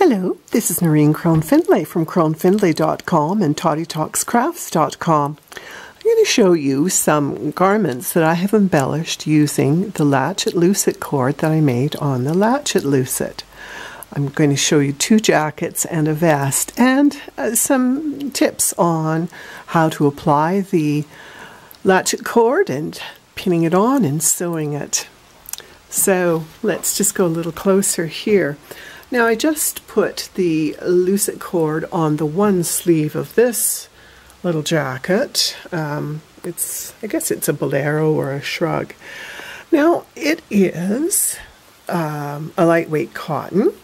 Hello, this is Noreen Crone-Findlay from Crone-Findlay.com and ToddyTalksCrafts.com. I'm going to show you some garments that I have embellished using the Latchet Lucet cord that I made on the Latchet Lucet. I'm going to show you two jackets and a vest and some tips on how to apply the latchet cord and pinning it on and sewing it. So let's just go a little closer here. Now I just put the lucet cord on the one sleeve of this little jacket. I guess it's a bolero or a shrug. Now it is a lightweight cotton,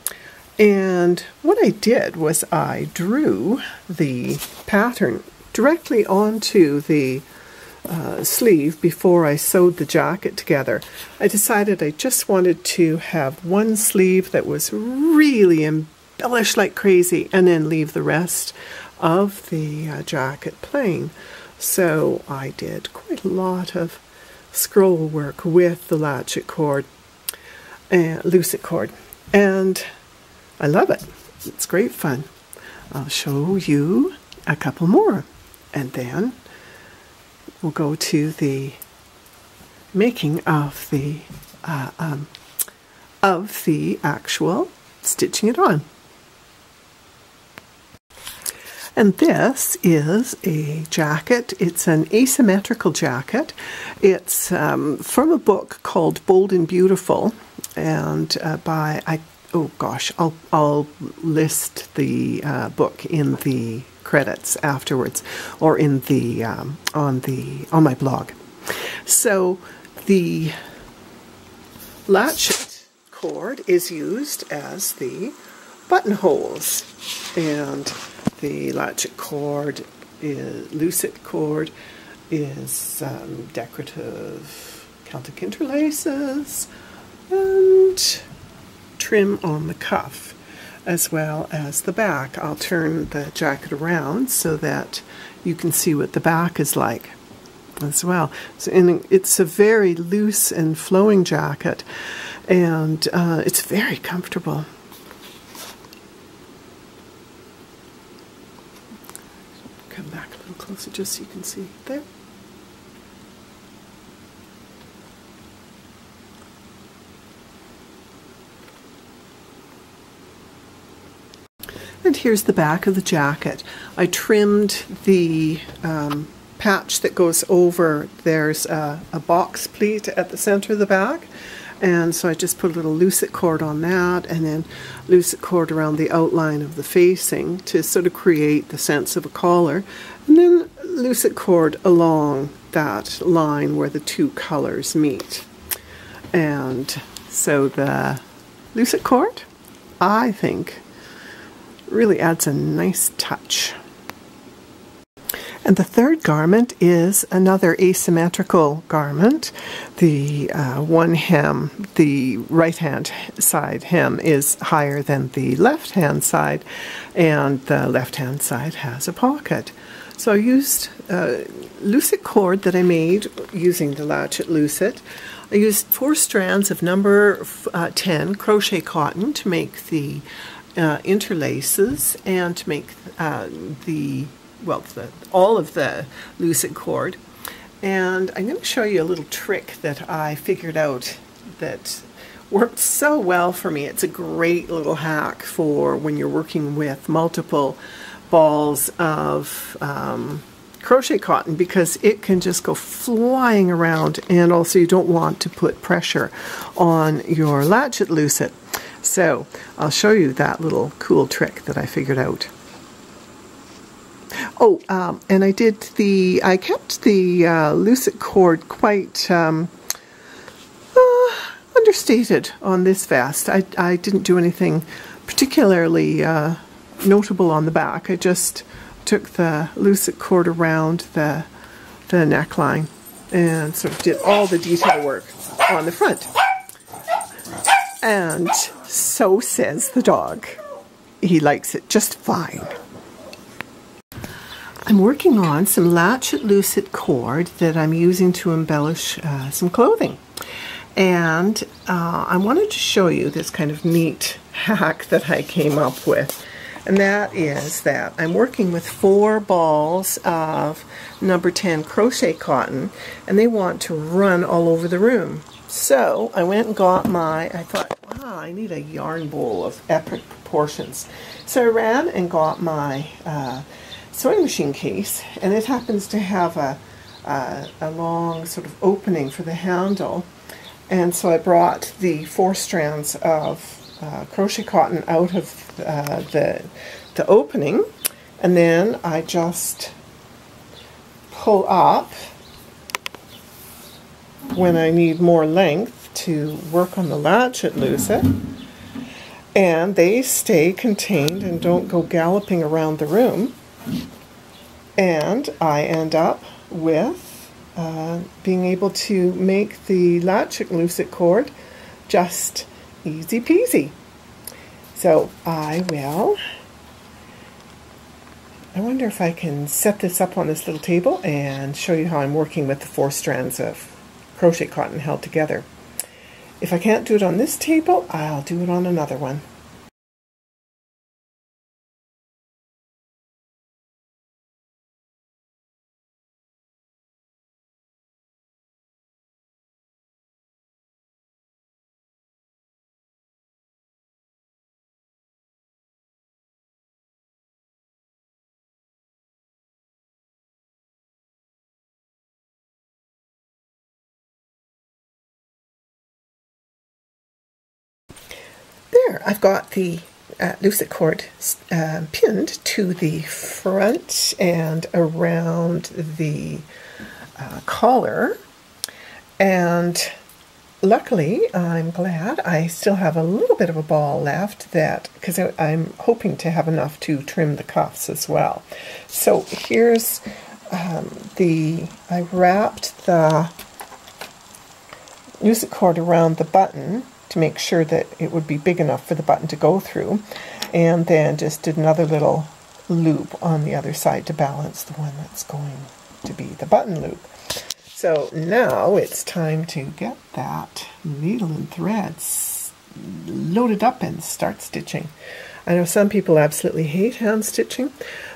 and what I did was I drew the pattern directly onto the sleeve before I sewed the jacket together. I decided I just wanted to have one sleeve that was really embellished like crazy and then leave the rest of the jacket plain. So I did quite a lot of scroll work with the latchet cord and lucet cord, and I love it. It's great fun. I'll show you a couple more and then we'll go to the making of the actual stitching it on. And this is a jacket. It's an asymmetrical jacket. It's from a book called Bold and Beautiful, and I'll list the book in the credits afterwards, or in the on my blog. So the latchet cord is used as the buttonholes, and the latchet cord lucet cord is decorative Celtic interlaces and trim on the cuff, as well as the back. I'll turn the jacket around so that you can see what the back is like as well. So, and it's a very loose and flowing jacket, and it's very comfortable. Come back a little closer just so you can see there. And here's the back of the jacket. I trimmed the patch that goes over. There's a box pleat at the center of the back, and so I just put a little lucet cord on that, and then lucet cord around the outline of the facing to sort of create the sense of a collar, and then lucet cord along that line where the two colors meet. And so the lucet cord, I think, really adds a nice touch. And the third garment is another asymmetrical garment. The one hem, the right-hand side hem, is higher than the left-hand side, and the left-hand side has a pocket. So I used lucet cord that I made using the Latchet Lucet. I used 4 strands of number 10 crochet cotton to make the interlaces and to make all of the lucet cord. And I'm going to show you a little trick that I figured out that worked so well for me. It's a great little hack for when you're working with multiple balls of crochet cotton, because it can just go flying around, and also you don't want to put pressure on your Latchet Lucet. So I'll show you that little cool trick that I figured out. Oh, and I kept the lucet cord quite understated on this vest. I didn't do anything particularly notable on the back. I just took the lucet cord around the neckline and sort of did all the detail work on the front. And so says the dog. He likes it just fine. I'm working on some Latchet Lucet cord that I'm using to embellish some clothing. And I wanted to show you this kind of neat hack that I came up with. And that is that I'm working with 4 balls of number 10 crochet cotton, and they want to run all over the room. So I went and got I thought, wow, I need a yarn bowl of epic proportions. So I ran and got my sewing machine case, and it happens to have a long sort of opening for the handle. And so I brought the 4 strands of crochet cotton out of the opening, and then I just pull up when I need more length to work on the Latchet Lucet, and they stay contained and don't go galloping around the room, and I end up with being able to make the Latchet Lucet cord just easy peasy. So I wonder if I can set this up on this little table and show you how I'm working with the 4 strands of crochet cotton held together. If I can't do it on this table, I'll do it on another one. There, I've got the Lucet cord pinned to the front and around the collar, and luckily I'm glad I still have a little bit of a ball left, because I'm hoping to have enough to trim the cuffs as well. So here's I wrapped the Lucet cord around the button to make sure that it would be big enough for the button to go through, and then just did another little loop on the other side to balance the one that's going to be the button loop. So now it's time to get that needle and thread loaded up and start stitching. I know some people absolutely hate hand stitching,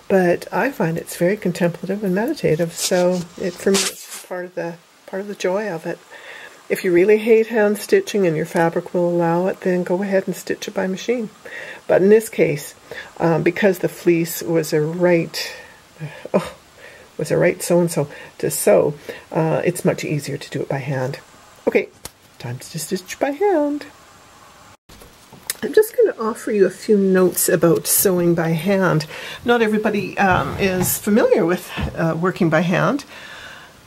but I find it's very contemplative and meditative, so for me it's part of the joy of it. If you really hate hand stitching and your fabric will allow it, then go ahead and stitch it by machine. But in this case, because the fleece was a right so-and-so to sew, it's much easier to do it by hand. Okay, time to stitch by hand. I'm just going to offer you a few notes about sewing by hand. Not everybody is familiar with working by hand.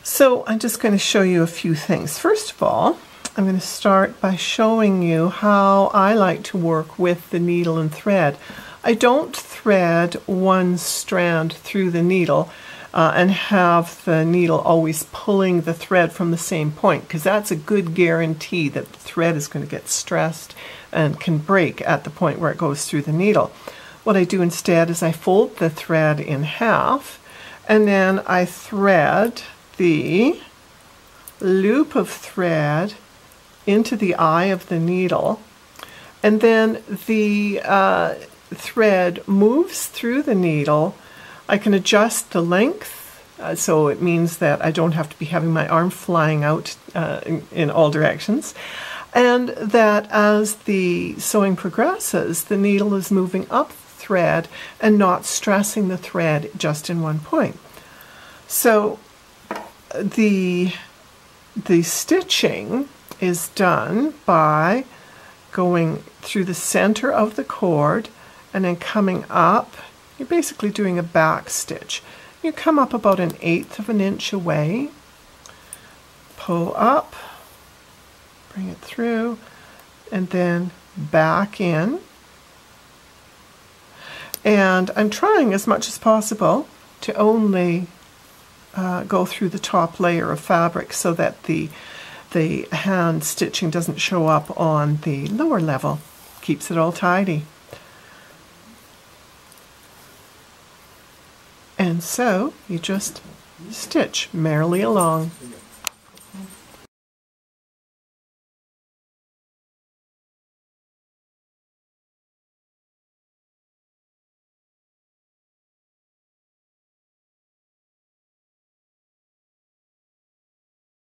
So I'm just going to show you a few things. First of all, I'm going to start by showing you how I like to work with the needle and thread. I don't thread one strand through the needle and have the needle always pulling the thread from the same point, because that's a good guarantee that the thread is going to get stressed and can break at the point where it goes through the needle. What I do instead is I fold the thread in half, and then I thread the loop of thread into the eye of the needle, and then the thread moves through the needle. I can adjust the length, so it means that I don't have to be having my arm flying out in all directions, and that as the sewing progresses, the needle is moving up the thread and not stressing the thread just in one point. So the stitching is done by going through the center of the cord and then coming up. You're basically doing a back stitch. You come up about 1/8 of an inch away, pull up, bring it through, and then back in. And I'm trying as much as possible to only go through the top layer of fabric so that the hand stitching doesn't show up on the lower level. Keeps it all tidy. And so you just stitch merrily along.